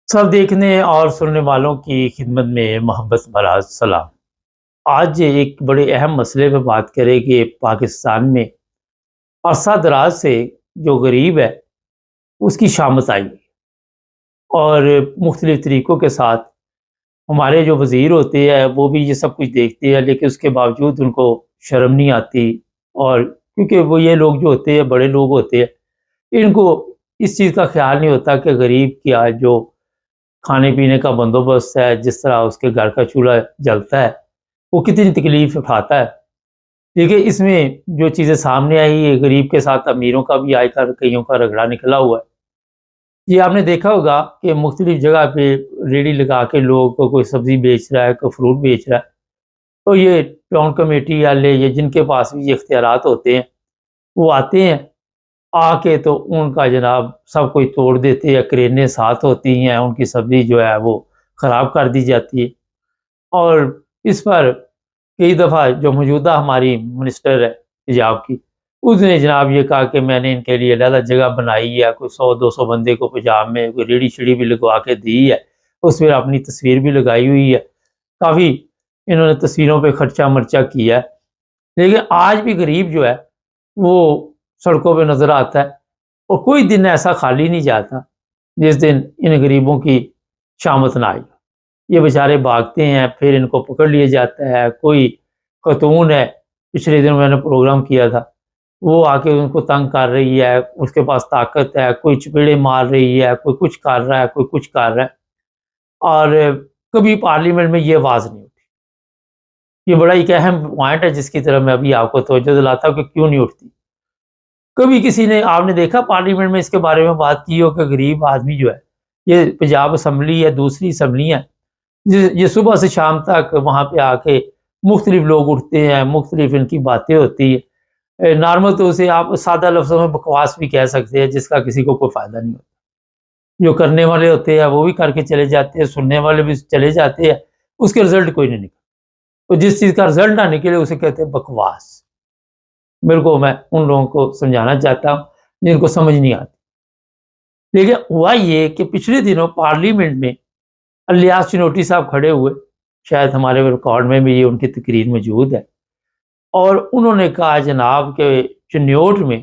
سب دیکھنے اور سننے والوں کی خدمت میں محبت بھرا سلام. آج ایک بڑے اہم مسئلے پہ بات کریں کہ پاکستان میں عرصہ دراز سے جو غریب ہے اس کی شامت آئی، اور مختلف طریقوں کے ساتھ ہمارے جو وزیر ہوتے ہیں وہ بھی یہ سب کچھ دیکھتے ہیں، لیکن اس کے باوجود ان کو شرم نہیں آتی. اور کیونکہ وہ یہ لوگ جو ہوتے ہیں بڑے لوگ ہوتے ہیں، ان کو اس چیز کا خیال نہیں ہوتا کہ غریب کیا جو کھانے پینے کا بندوبست ہے، جس طرح اس کے گھر کا چولہا جلتا ہے، وہ کتنی تکلیف اٹھاتا ہے. دیکھیے اس میں جو چیزیں سامنے آئی ہے، غریب کے ساتھ امیروں کا بھی آئے کر کئیوں کا رگڑا نکلا ہوا ہے. یہ آپ نے دیکھا ہوگا کہ مختلف جگہ پہ ریڑھی لگا کے لوگ کوئی سبزی بیچ رہا ہے، کوئی فروٹ بیچ رہا ہے، تو یہ ٹاؤن کمیٹی والے یا جن کے پاس بھی یہ اختیارات ہوتے ہیں وہ آتے ہیں آ کے تو ان کا جناب سب کوئی توڑ دیتے ہیں، کرینے ساتھ ہوتی ہیں، ان کی سبزی جو ہے وہ خراب کر دی جاتی ہے۔ اور اس پر کئی دفعہ جو موجودہ ہماری منسٹر ہے حجاب کی، اس نے جناب یہ کہا کہ میں نے ان کے لیے علیحدہ جگہ بنائی ہے، کوئی 100-200 بندے کو پنجاب میں کوئی ریڑھی شیڑھی بھی لگوا کے دی ہے، اس پہ اپنی تصویر بھی لگائی ہوئی ہے، کافی انہوں نے تصویروں پہ خرچہ مرچہ کیا ہے۔ لیکن آج بھی غریب جو ہے وہ سڑکوں پہ نظر آتا ہے، اور کوئی دن ایسا خالی نہیں جاتا جس دن ان غریبوں کی شامت نہ آئی۔ یہ بیچارے بھاگتے ہیں، پھر ان کو پکڑ لیا جاتا ہے۔ کوئی خاتون ہے، پچھلے دن میں نے پروگرام کیا تھا، وہ آ کے ان کو تنگ کر رہی ہے، اس کے پاس طاقت ہے، کوئی چپیڑے مار رہی ہے، کوئی کچھ کر رہا ہے، کوئی کچھ کر رہا ہے، اور کبھی پارلیمنٹ میں یہ آواز نہیں اٹھی۔ یہ بڑا ایک اہم پوائنٹ ہے جس کی طرف میں ابھی آپ کو توجہ دلاتا ہوں کہ کیوں نہیں اٹھتی۔ کبھی کسی نے، آپ نے دیکھا پارلیمنٹ میں اس کے بارے میں بات کی ہو کہ غریب آدمی جو ہے، یہ پنجاب اسمبلی ہے، دوسری اسمبلی ہے، یہ صبح سے شام تک وہاں پہ آ کے مختلف لوگ اٹھتے ہیں، مختلف ان کی باتیں ہوتی ہے۔ نارمل تو اسے آپ سادہ لفظوں میں بکواس بھی کہہ سکتے ہیں، جس کا کسی کو کوئی فائدہ نہیں ہوتا۔ جو کرنے والے ہوتے ہیں وہ بھی کر کے چلے جاتے ہیں، سننے والے بھی چلے جاتے ہیں، اس کے رزلٹ کوئی نہیں نکلتا۔ تو جس چیز کا رزلٹ نہ نکلے اسے کہتے ہیں بکواس۔ بالکل میں ان لوگوں کو سمجھانا چاہتا ہوں جن کو سمجھ نہیں آتی۔ لیکن ہوا یہ کہ پچھلے دنوں پارلیمنٹ میں الیاس چنوٹی صاحب کھڑے ہوئے، شاید ہمارے ریکارڈ میں بھی یہ ان کی تقریر موجود ہے، اور انہوں نے کہا جناب کہ چنیوٹ میں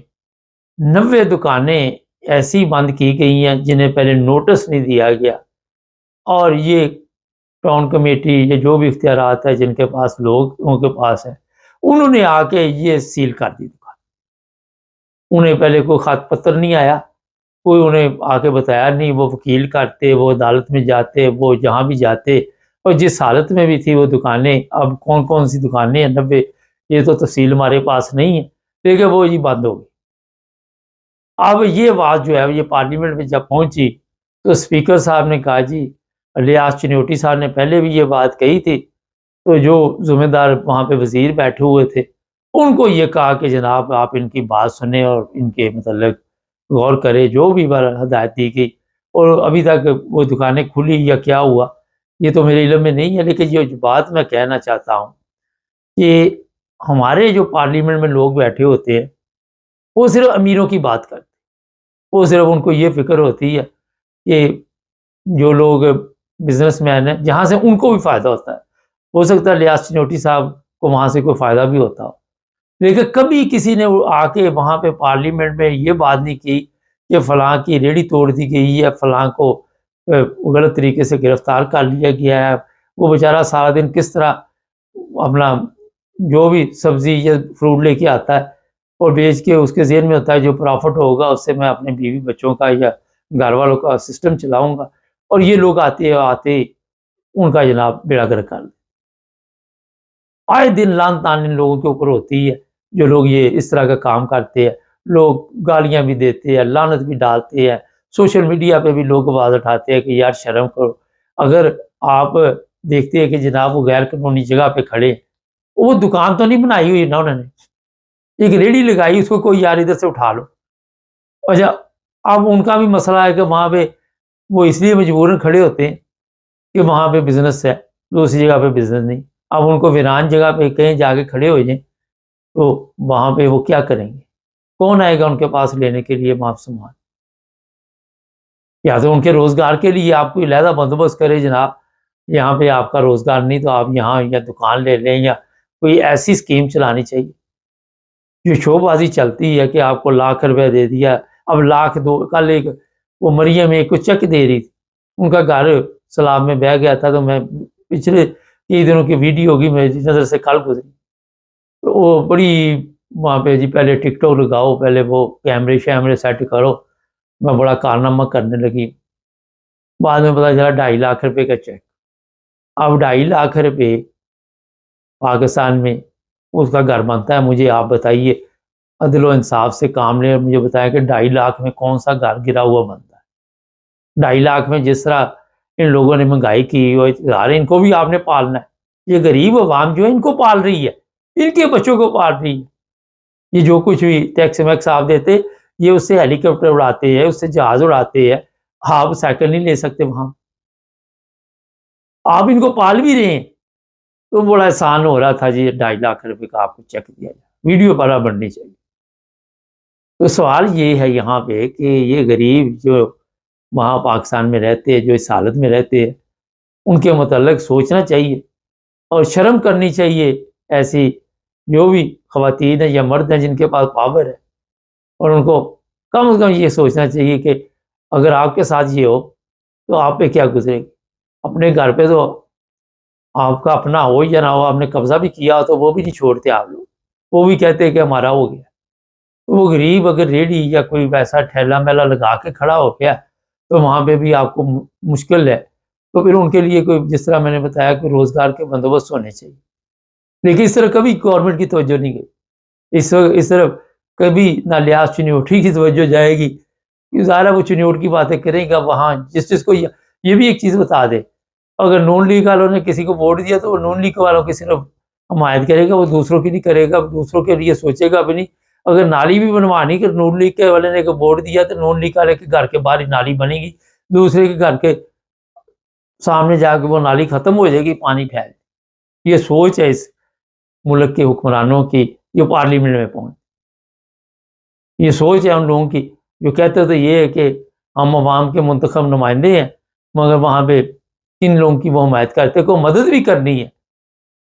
90 دکانیں ایسی بند کی گئی ہیں جنہیں پہلے نوٹس نہیں دیا گیا، اور یہ ٹاؤن کمیٹی یا جو بھی اختیارات ہے جن کے پاس لوگوں کے پاس ہے، انہوں نے آ کے یہ سیل کر دی دکان۔ انہیں پہلے کوئی خط پتر نہیں آیا، کوئی انہیں آ کے بتایا نہیں، وہ وکیل کرتے، وہ عدالت میں جاتے، وہ جہاں بھی جاتے، اور جس حالت میں بھی تھی وہ دکانیں، اب کون کون سی دکانیں ہیں 90، یہ تو تفصیل ہمارے پاس نہیں ہے، لیکن وہ جی بند ہو گئی۔ اب یہ بات جو ہے یہ پارلیمنٹ میں جب پہنچی تو اسپیکر صاحب نے کہا جی الیاس چنوٹی صاحب نے پہلے بھی یہ بات کہی تھی، تو جو ذمہ دار وہاں پہ وزیر بیٹھے ہوئے تھے ان کو یہ کہا کہ جناب آپ ان کی بات سنیں اور ان کے متعلق غور کرے، جو بھی ہدایت دی گئی، اور ابھی تک وہ دکانیں کھلی یا کیا ہوا یہ تو میرے علم میں نہیں ہے۔ لیکن یہ بات میں کہنا چاہتا ہوں کہ ہمارے جو پارلیمنٹ میں لوگ بیٹھے ہوتے ہیں وہ صرف امیروں کی بات کرتے ہیں، وہ صرف ان کو یہ فکر ہوتی ہے کہ جو لوگ بزنس مین ہیں جہاں سے ان کو بھی فائدہ ہوتا ہے، ہو سکتا ہے الیاس چنوٹی صاحب کو وہاں سے کوئی فائدہ بھی ہوتا ہو، لیکن کبھی کسی نے آ کے وہاں پہ پارلیمنٹ میں یہ بات نہیں کی کہ فلاں کی ریڑھی توڑ دی گئی ہے، فلاں کو غلط طریقے سے گرفتار کر لیا گیا ہے، وہ بیچارہ سارا دن کس طرح اپنا جو بھی سبزی یا فروٹ لے کے آتا ہے اور بیچ کے اس کے ذہن میں ہوتا ہے جو پرافٹ ہوگا اس سے میں اپنے بیوی بچوں کا یا گھر والوں کا سسٹم چلاؤں گا، اور یہ لوگ آتے ان کا جناب بیڑا گرک کر دیں۔ آئے دن لان تان ان لوگوں کے اوپر ہوتی ہے جو لوگ یہ اس طرح کا کام کرتے ہیں، لوگ گالیاں بھی دیتے ہیں، لعنت بھی ڈالتے ہیں، سوشل میڈیا پہ بھی لوگ آواز اٹھاتے ہیں کہ یار شرم کرو۔ اگر آپ دیکھتے ہیں کہ جناب وہ غیر قانونی جگہ پہ کھڑے، وہ دکان تو نہیں بنائی ہوئی نا انہوں نے، ایک ریڑھی لگائی، اس کو کوئی یار ادھر سے اٹھا لو۔ اچھا اب ان کا بھی مسئلہ ہے کہ وہاں پہ وہ اس لیے مجبوراً کھڑے ہوتے ہیں کہ وہاں پہ بزنس ہے، دوسری جگہ پہ بزنس نہیں۔ اب ان کو ویران جگہ پہ کہیں جا کے کھڑے ہو جائیں تو وہاں پہ وہ کیا کریں گے؟ کون آئے گا ان کے پاس لینے کے لیے معاف سامان؟ یا تو ان کے روزگار کے لیے آپ کوئی علیحدہ بندوبست کرے جناب، یہاں پہ آپ کا روزگار نہیں تو آپ یہاں یا دکان لے لیں، یا کوئی ایسی اسکیم چلانی چاہیے۔ جو شو بازی چلتی ہے کہ آپ کو لاکھ روپے دے دیا، اب لاکھ دو، کل ایک وہ مریم ایک کو چیک دے رہی تھی، ان کا گھر سیلاب میں بہہ گیا تھا، تو میں پچھلے کئی دنوں کی ویڈیو ہوگی میری نظر سے کل گزری، تو وہ بڑی وہاں پہ جی پہلے ٹک ٹاک لگاؤ، پہلے وہ کیمرے شیمرے سیٹ کرو، میں بڑا کارنامہ کرنے لگی، بعد میں پتا چلا 2.5 لاکھ روپے کا چیک۔ اب 2.5 لاکھ روپے پاکستان میں اس کا گھر بنتا ہے، مجھے آپ بتائیے عدل و انصاف سے کام لیں اور مجھے بتائیں کہ 2.5 لاکھ میں کون سا گھر گرا ہوا بنتا ہے؟ 2.5 لاکھ میں جس طرح ان لوگوں نے مہنگائی کی ہوئی، ان کو بھی آپ نے پالنا ہے، یہ غریب عوام جو ہے ان کو پال رہی ہے، ان کے بچوں کو پال رہی ہے، یہ جو کچھ بھی ٹیکس میکس آپ دیتے یہ اس سے ہیلی کاپٹر اڑاتے ہیں، اس سے جہاز اڑاتے ہیں، آپ سائیکل نہیں لے سکتے وہاں، آپ ان کو پال بھی رہے ہیں، تو بڑا احسان ہو رہا تھا جی 2.5 لاکھ روپے کا آپ کو چیک دیا جائے، ویڈیو بڑا بننی چاہیے۔ تو سوال یہ ہے یہاں پہ کہ یہ غریب جو وہاں پاکستان میں رہتے ہیں، جو اس حالت میں رہتے ہیں، ان کے متعلق سوچنا چاہیے اور شرم کرنی چاہیے، ایسی جو بھی خواتین ہیں یا مرد ہیں جن کے پاس پاور ہے، اور ان کو کم از کم یہ سوچنا چاہیے کہ اگر آپ کے ساتھ یہ ہو تو آپ پہ کیا گزرے گی۔ اپنے گھر پہ تو آپ کا اپنا ہو یا نہ ہو، آپ نے قبضہ بھی کیا تو وہ بھی نہیں چھوڑتے آپ لوگ، وہ بھی کہتے ہیں کہ ہمارا ہو گیا۔ وہ غریب اگر ریڑھی یا کوئی ویسا ٹھیلا میلا لگا کے کھڑا ہو گیا تو وہاں پہ بھی آپ کو مشکل ہے، تو پھر ان کے لیے کوئی، جس طرح میں نے بتایا، کہ روزگار کے بندوبست ہونے چاہیے۔ لیکن اس طرح کبھی گورنمنٹ کی توجہ نہیں گئی، اس طرف کبھی نہ لیاز چنیوٹی کی توجہ جائے گی، ظاہر ہے وہ چنیوٹ کی باتیں کریں گا وہاں، جس کو یہ بھی ایک چیز بتا دے، اگر نون لیگ والوں نے کسی کو ووٹ دیا تو وہ نون لیگ والوں کی صرف حمایت کرے گا، وہ دوسروں کی نہیں کرے گا، دوسروں کے لیے سوچے گا بھی نہیں۔ اگر نالی بھی بنوانی کہ نون لیگ کے والے نے ووٹ دیا تو نون لیگ والے کے گھر کے باہر ہی نالی بنے گی، دوسرے کے گھر کے سامنے جا کے وہ نالی ختم ہو جائے گی، پانی پھیل۔ یہ سوچ ہے اس ملک کے حکمرانوں کی جو پارلیمنٹ میں پہنچ، یہ سوچ ہے ان لوگوں کی جو کہتے تو یہ ہے کہ ہم عوام کے منتخب نمائندے ہیں، مگر وہاں پہ کن لوگوں کی وہ حمایت کرتے، کو مدد بھی کرنی ہے،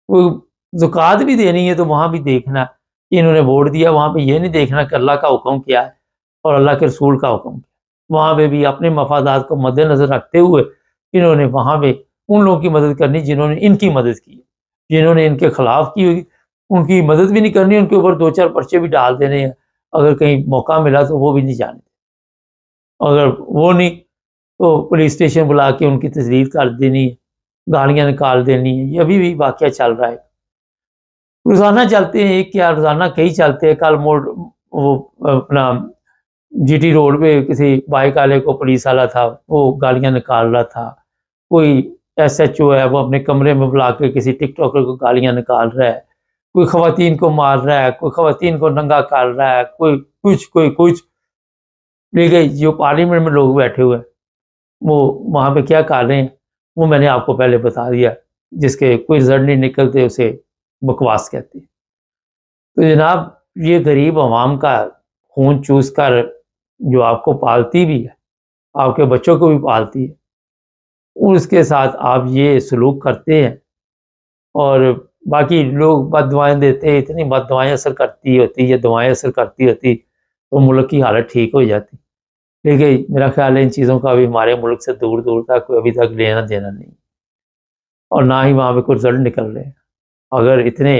وہ زکوٰۃ بھی دینی ہے، تو وہاں بھی دیکھنا کہ انہوں نے ووٹ دیا، وہاں پہ یہ نہیں دیکھنا کہ اللہ کا حکم کیا ہے اور اللہ کے رسول کا حکم کیا، وہاں پہ بھی اپنے مفادات کو مد نظر رکھتے ہوئے انہوں نے وہاں پہ ان لوگوں کی مدد کرنی جنہوں نے ان کی مدد کی، جنہوں نے ان کے خلاف کی ہوگی ان کی مدد بھی نہیں کرنی، ان کے اوپر 2-4 پرچے بھی ڈال دینے ہیں، اگر کہیں موقع ملا تو وہ بھی نہیں جانے، اگر وہ نہیں تو پولیس اسٹیشن بلا کے ان کی تسدید کر دینی ہے، گالیاں نکال دینی ہے۔ یہ ابھی بھی واقعہ چل رہا ہے، روزانہ چلتے ہیں، ایک کیا روزانہ کئی چلتے ہیں۔ کل موڑ وہ اپنا جی ٹی روڈ پہ کسی بائک والے کو پولیس والا تھا، وہ گالیاں نکال رہا تھا، کوئی ایس ایچ او ہے وہ اپنے کمرے میں بلا کے کسی ٹک ٹاکر کو گالیاں نکال رہا ہے، کوئی خواتین کو مار رہا ہے، کوئی خواتین کو ننگا کر رہا ہے، کوئی کچھ۔ لیکن جو پارلیمنٹ میں لوگ بیٹھے ہوئے ہیں وہ وہاں پہ کیا کر رہے ہیں وہ میں نے آپ کو پہلے بتا دیا، جس کے کوئی رزلٹ نہیں نکلتے اسے بکواس کہتے ہیں۔ تو جناب یہ غریب عوام کا خون چوس کر جو آپ کو پالتی بھی ہے، آپ کے بچوں کو بھی پالتی ہے، اس کے ساتھ آپ یہ سلوک کرتے ہیں، اور باقی لوگ بد دعائیں دیتے ہیں، اتنی بد دعائیں اثر کرتی ہوتی، یہ دعائیں اثر کرتی ہوتی تو ملک کی حالت ٹھیک ہو جاتی۔ لیکن میرا خیال ہے ان چیزوں کا بھی ہمارے ملک سے دور دور تک ابھی تک لینا دینا نہیں، اور نہ ہی وہاں پہ کوئی رزلٹ نکل رہے ہیں۔ اگر اتنے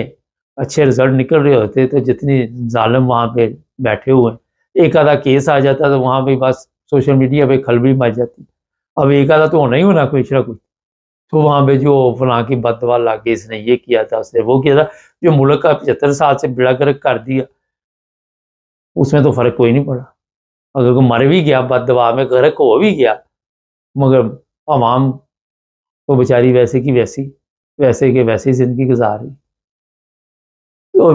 اچھے رزلٹ نکل رہے ہوتے تو جتنی ظالم وہاں پہ بیٹھے ہوئے ہیں، ایک آدھا کیس آ جاتا تو وہاں پہ بس سوشل میڈیا پہ کھلبلی مچ جاتی۔ اب ایک آدھا تو ہونا ہی ہونا کچھ نہ کچھ، تو وہاں پہ جو فلاں کی بد دعا لاگے، اس نے یہ کیا تھا، اس نے وہ کیا تھا، جو ملک کا 75 سال سے بیڑا گرک کر دیا، اس میں تو فرق کوئی نہیں پڑا۔ اگر کوئی مر بھی گیا بد دعا میں، غرق ہو بھی گیا، مگر عوام تو بیچاری ویسے کی ویسی زندگی گزار رہی۔ تو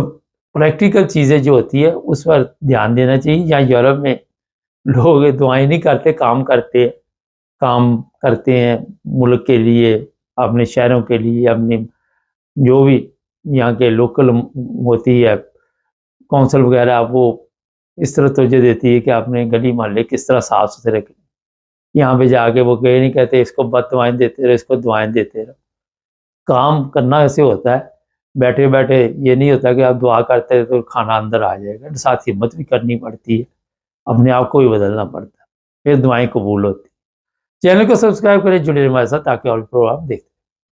پریکٹیکل چیزیں جو ہوتی ہے اس پر دھیان دینا چاہیے۔ یہاں یورپ میں لوگ دعائیں نہیں کرتے، کام کرتے ہیں ملک کے لیے، اپنے شہروں کے لیے، اپنے جو بھی یہاں کے لوکل ہوتی ہے کونسل وغیرہ، وہ اس طرح توجہ دیتی ہے کہ اپنے گلی محلے کس طرح صاف ستھرے رکھیں۔ یہاں پہ جا کے وہ کہے نہیں کہتے اس کو بد دعائیں دیتے رہو، اس کو دعائیں دیتے رہو۔ کام کرنا ایسے ہوتا ہے، بیٹھے بیٹھے یہ نہیں ہوتا کہ آپ دعا کرتے تو کھانا اندر آ جائے گا، ساتھ ہمت بھی کرنی پڑتی ہے، اپنے آپ کو بھی بدلنا پڑتا ہے، پھر دعائیں قبول ہوتی ہیں۔ چینل کو سبسکرائب کریں، جڑے رہیں ہمارے ساتھ تاکہ اور پروگرام دیکھتے